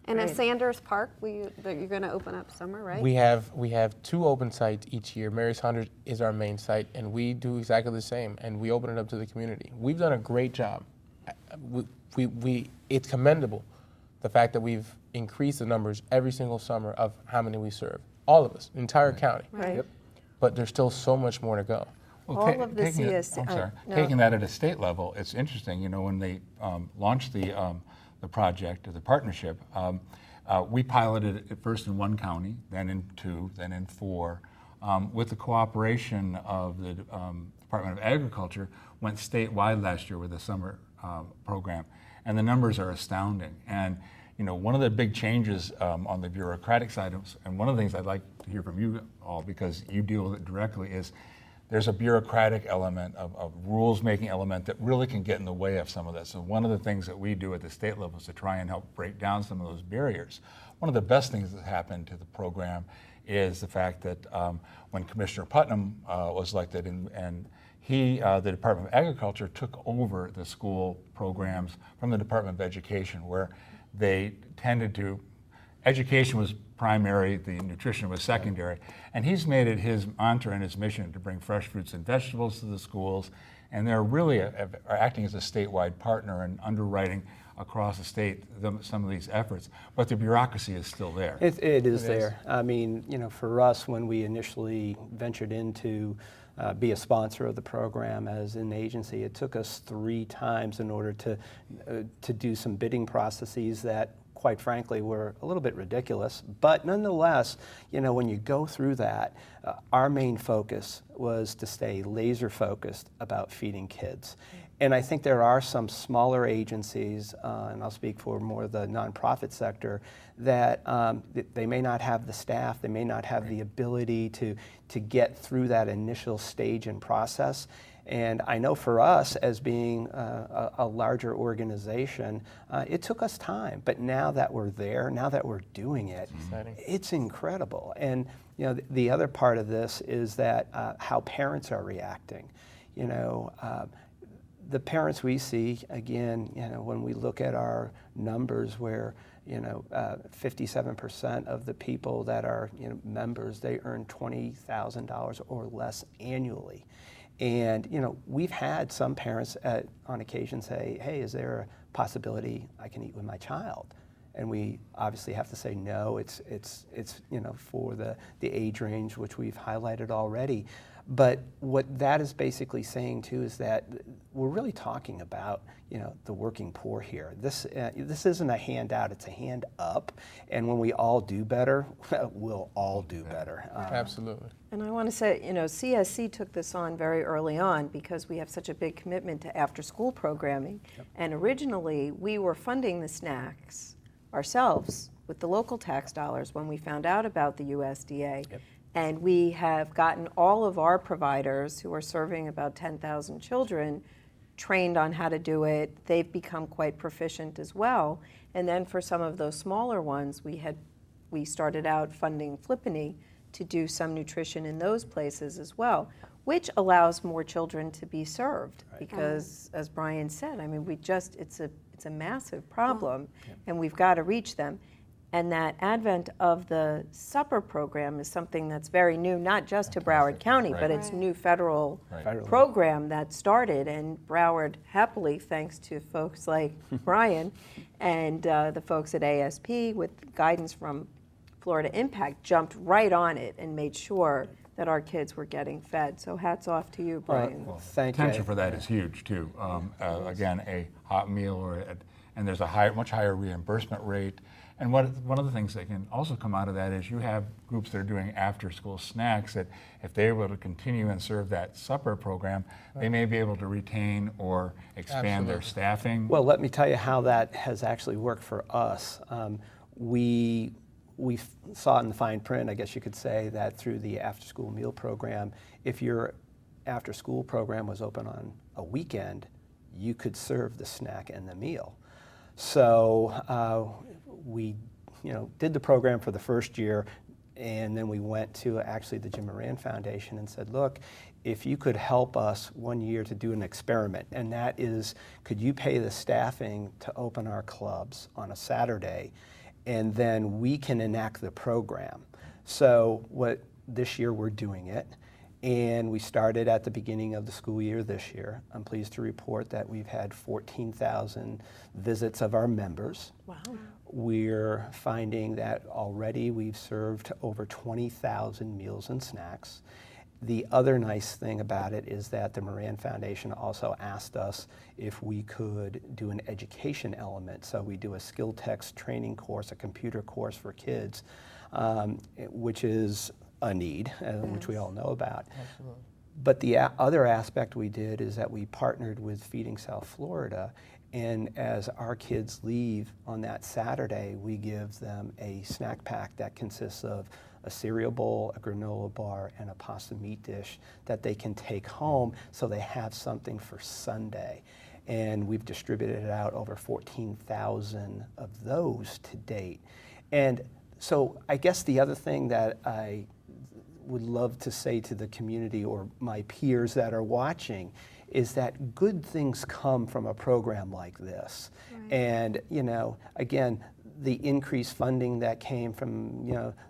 And at Sanders Park, that you're going to open up summer, right? We have 2 open sites each year. Mary Saunders is our main site, and we do exactly the same, and we open it up to the community. We've done a great job. It's commendable, the fact that we've increased the numbers every single summer of how many we serve. All of us, entire county. Right. Yep. But there's still so much more to go. Well, All of the CSC. Taking that at a state level, it's interesting. You know, when they launched the project or the partnership, we piloted it first in 1 county, then in 2, then in 4. With the cooperation of the Department of Agriculture, went statewide last year with the summer program, and the numbers are astounding. And you know, one of the big changes on the bureaucratic side, and one of the things I'd like to hear from you all, because you deal with it directly, is there's a bureaucratic element, of rules-making element that really can get in the way of some of this. So one of the things that we do at the state level is to try and help break down some of those barriers. One of the best things that happened to the program is the fact that when Commissioner Putnam was elected, and he, the Department of Agriculture, took over the school programs from the Department of Education, where they tended to, education was primary, the nutrition was secondary, and he's made it his mantra and his mission to bring fresh fruits and vegetables to the schools, and they're really are acting as a statewide partner and underwriting across the state some of these efforts, but the bureaucracy is still there. It is there. I mean, you know, for us, when we initially ventured into be a sponsor of the program as an agency, it took us 3 times in order to do some bidding processes that, quite frankly, were a little bit ridiculous. But nonetheless, you know, when you go through that, our main focus was to stay laser focused about feeding kids. And I think there are some smaller agencies, and I'll speak for more of the nonprofit sector, that they may not have the staff, they may not have the ability to get through that initial stage and process. And I know for us, as being a larger organization, it took us time. But now that we're there, now that we're doing it, it's incredible. And you know, the other part of this is that how parents are reacting. You know, the parents we see, again, you know, when we look at our numbers where, you know, 57% of the people that are, you know, members, they earn $20,000 or less annually. And, you know, we've had some parents on occasion say, hey, is there a possibility I can eat with my child? And we obviously have to say no, it's you know, for the age range which we've highlighted already. But what that is basically saying too is that we're really talking about, you know, the working poor here. This isn't a handout; it's a hand up. And when we all do better, we'll all do better. Absolutely. And I want to say, you know, CSC took this on very early on because we have such a big commitment to after-school programming. Yep. And originally, we were funding the snacks ourselves with the local tax dollars when we found out about the USDA. Yep. And we have gotten all of our providers who are serving about 10,000 children trained on how to do it. They've become quite proficient as well. And then for some of those smaller ones, we started out funding Flippany to do some nutrition in those places as well, which allows more children to be served. Right. Because, as Brian said, I mean, it's a massive problem, and we've got to reach them. And that advent of the supper program is something that's very new, not just to Broward County, but it's new federal program that started. And Broward, happily, thanks to folks like Brian and the folks at ASP with guidance from Florida Impact, jumped right on it and made sure that our kids were getting fed. So hats off to you, Brian. Well, thank you. Potential for that is huge, too. Again, a hot meal, and there's a much higher reimbursement rate. And one of the things that can also come out of that is you have groups that are doing after-school snacks that if they're able to continue and serve that supper program, they may be able to retain or expand their staffing. Well, let me tell you how that has actually worked for us. We saw in the fine print, I guess you could say, that through the after-school meal program, if your after-school program was open on a weekend, you could serve the snack and the meal. So we, you know, did the program for the first year, and then we went to actually the Jim Moran Foundation and said, look, if you could help us one year to do an experiment, and that is, could you pay the staffing to open our clubs on a Saturday and then we can enact the program. So this year we're doing it, and we started at the beginning of the school year this year. I'm pleased to report that we've had 14,000 visits of our members. Wow. We're finding that already we've served over 20,000 meals and snacks. The other nice thing about it is that the Moran Foundation also asked us if we could do an education element. So we do a skill text training course, a computer course for kids, which is a need, which we all know about. Absolutely. But the other aspect we did is that we partnered with Feeding South Florida, and as our kids leave on that Saturday, we give them a snack pack that consists of a cereal bowl, a granola bar, and a pasta meat dish that they can take home so they have something for Sunday. And we've distributed it out over 14,000 of those to date. And so I guess the other thing that I would love to say to the community or my peers that are watching is that good things come from a program like this. Right. And, again, the increased funding that came from,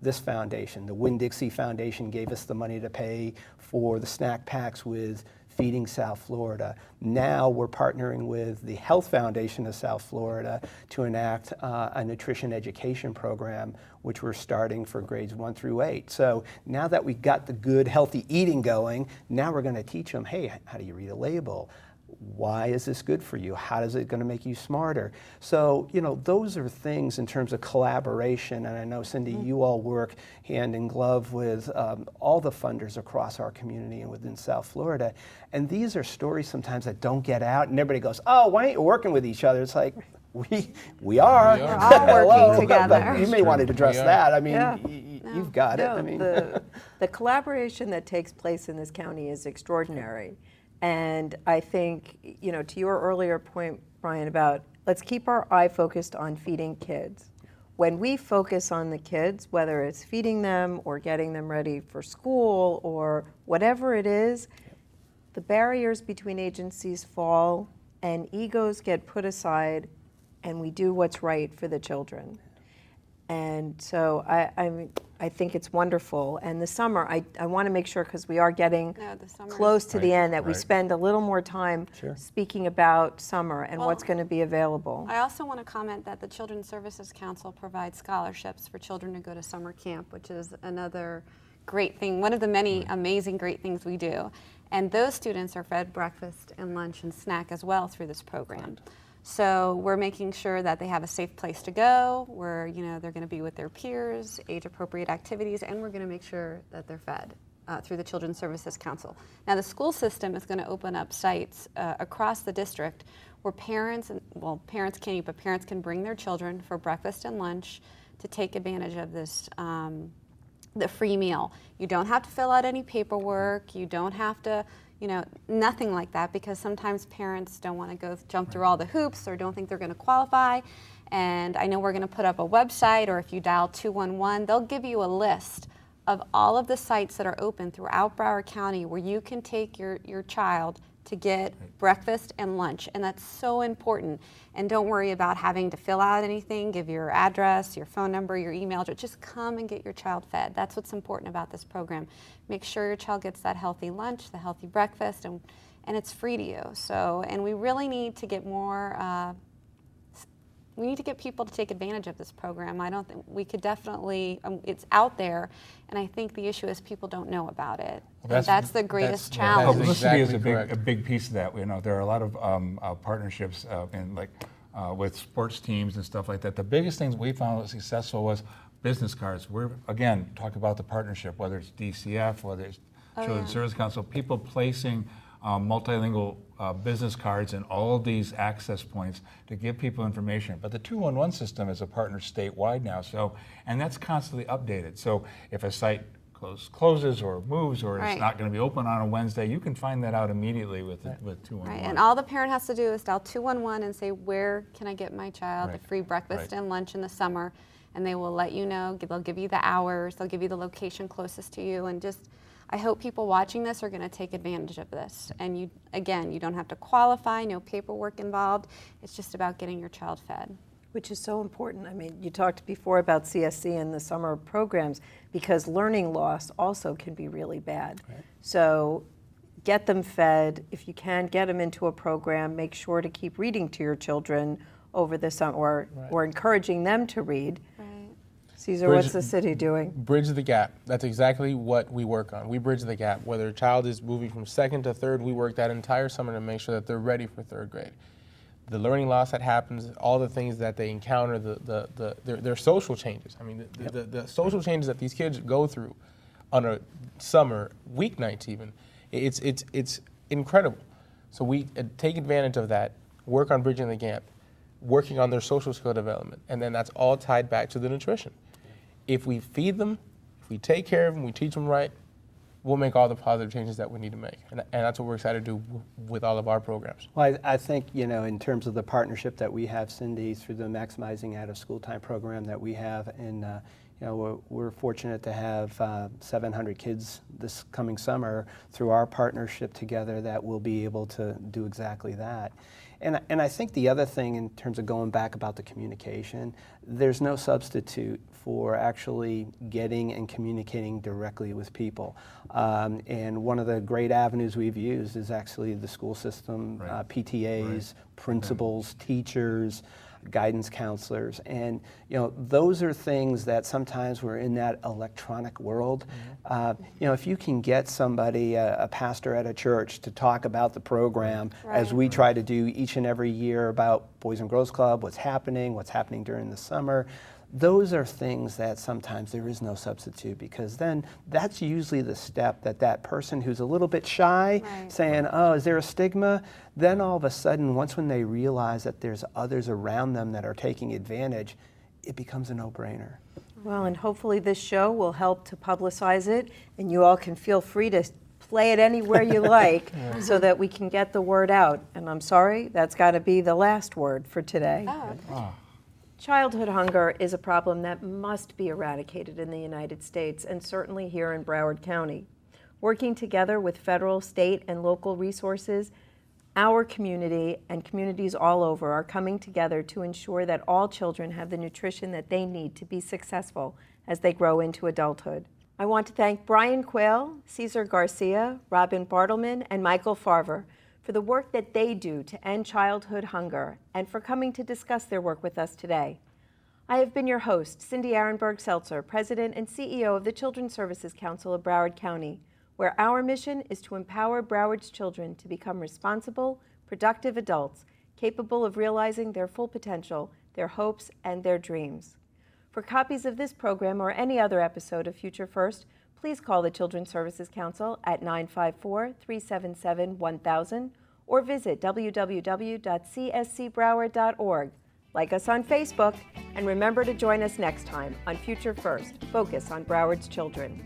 this foundation, the Winn-Dixie Foundation gave us the money to pay for the snack packs with Feeding South Florida. Now we're partnering with the Health Foundation of South Florida to enact a nutrition education program, which we're starting for grades 1 through 8. So now that we've got the good, healthy eating going, now we're going to teach them, hey, how do you read a label? Why is this good for you? How is it going to make you smarter? So, those are things in terms of collaboration. And I know, Cindy, you all work hand in glove with all the funders across our community and within South Florida. And these are stories sometimes that don't get out. And everybody goes, oh, why aren't you working with each other? It's like, we are. We're all working Hello. together. You may want to address We are. that. I mean, Yeah. you've got it. No, I mean, the collaboration that takes place in this county is extraordinary. And I think, to your earlier point, Brian, about let's keep our eye focused on feeding kids. When we focus on the kids, whether it's feeding them or getting them ready for school or whatever it is, the barriers between agencies fall and egos get put aside and we do what's right for the children. And so I think it's wonderful. And the summer, I want to make sure, because we are getting No, the summer close to the Right, end, that we right. spend a little more time Sure. speaking about summer and Well, what's going to be available. I also want to comment that the Children's Services Council provides scholarships for children to go to summer camp, which is another great thing, one of the many amazing great things we do. And those students are fed breakfast and lunch and snack as well through this program. So we're making sure that they have a safe place to go, where they're going to be with their peers, age-appropriate activities, and we're going to make sure that they're fed through the Children's Services Council. Now the school system is going to open up sites across the district where parents can't eat, but parents can bring their children for breakfast and lunch to take advantage of this the free meal. You don't have to fill out any paperwork. You don't have to, nothing like that, because sometimes parents don't want to go jump through all the hoops or don't think they're going to qualify. And I know we're going to put up a website, or if you dial 211, they'll give you a list of all of the sites that are open throughout Broward County where you can take your child to get breakfast and lunch, and that's so important. And don't worry about having to fill out anything, give your address, your phone number, your email address, just come and get your child fed. That's what's important about this program. Make sure your child gets that healthy lunch, the healthy breakfast, and it's free to you. So, and we really need to get more, we need to get people to take advantage of this program. I don't think we could definitely, it's out there, and I think the issue is people don't know about it. Well, And that's the greatest that's challenge. Publicity is exactly a correct. big piece of that. There are a lot of partnerships with sports teams and stuff like that. The biggest things we found was successful was business cards. We're, again, talk about the partnership, whether it's DCF, whether it's Children's Service Council, people placing multilingual business cards in all of these access points to give people information. But the 211 system is a partner statewide now, and that's constantly updated. So if a site closes or moves or Right. it's not going to be open on a Wednesday, you can find that out immediately with 211. Right, and all the parent has to do is dial 211 and say, where can I get my child Right. the free breakfast Right. and lunch in the summer? And they will let you know, they'll give you the hours, they'll give you the location closest to you, and just, I hope people watching this are going to take advantage of this. And you don't have to qualify, no paperwork involved. It's just about getting your child fed. Which is so important. I mean, you talked before about CSC and the summer programs, because learning loss also can be really bad. Right. So get them fed. If you can, get them into a program. Make sure to keep reading to your children over the summer, or encouraging them to read. Right. Cesar, what's the city doing? Bridge the gap. That's exactly what we work on. We bridge the gap. Whether a child is moving from second to third, we work that entire summer to make sure that they're ready for third grade. The learning loss that happens, all the things that they encounter, their social changes. I mean, the social changes that these kids go through on a summer, weeknights even, it's incredible. So we take advantage of that, work on bridging the gap, working on their social skill development, and then that's all tied back to the nutrition. If we feed them, if we take care of them, we teach them right, we'll make all the positive changes that we need to make. And that's what we're excited to do with all of our programs. Well, I think, in terms of the partnership that we have, Cindy, through the Maximizing Out of School Time program that we have, and we're fortunate to have 700 kids this coming summer through our partnership together that will be able to do exactly that. And I think the other thing in terms of going back about the communication, there's no substitute for actually getting and communicating directly with people. And one of the great avenues we've used is actually the school system, PTAs, principals, teachers, guidance counselors, and those are things that sometimes we're in that electronic world. If you can get somebody, a pastor at a church, to talk about the program as we try to do each and every year about Boys and Girls Club, what's happening during the summer. Those are things that sometimes there is no substitute, because then that's usually the step that person who's a little bit shy, saying, oh, is there a stigma? Then all of a sudden, when they realize that there's others around them that are taking advantage, it becomes a no-brainer. Well, and hopefully this show will help to publicize it, and you all can feel free to play it anywhere you like, so that we can get the word out. And I'm sorry, that's got to be the last word for today. Oh, okay. Childhood hunger is a problem that must be eradicated in the United States, and certainly here in Broward County. Working together with federal, state, and local resources, our community and communities all over are coming together to ensure that all children have the nutrition that they need to be successful as they grow into adulthood. I want to thank Brian Quail, Cesar Garcia, Robin Bartleman, and Michael Farver for the work that they do to end childhood hunger, and for coming to discuss their work with us today. I have been your host, Cindy Arenberg-Seltzer, President and CEO of the Children's Services Council of Broward County, where our mission is to empower Broward's children to become responsible, productive adults, capable of realizing their full potential, their hopes, and their dreams. For copies of this program or any other episode of Future First, please call the Children's Services Council at 954-377-1000 or visit www.cscbroward.org. Like us on Facebook, and remember to join us next time on Future First, Focus on Broward's Children.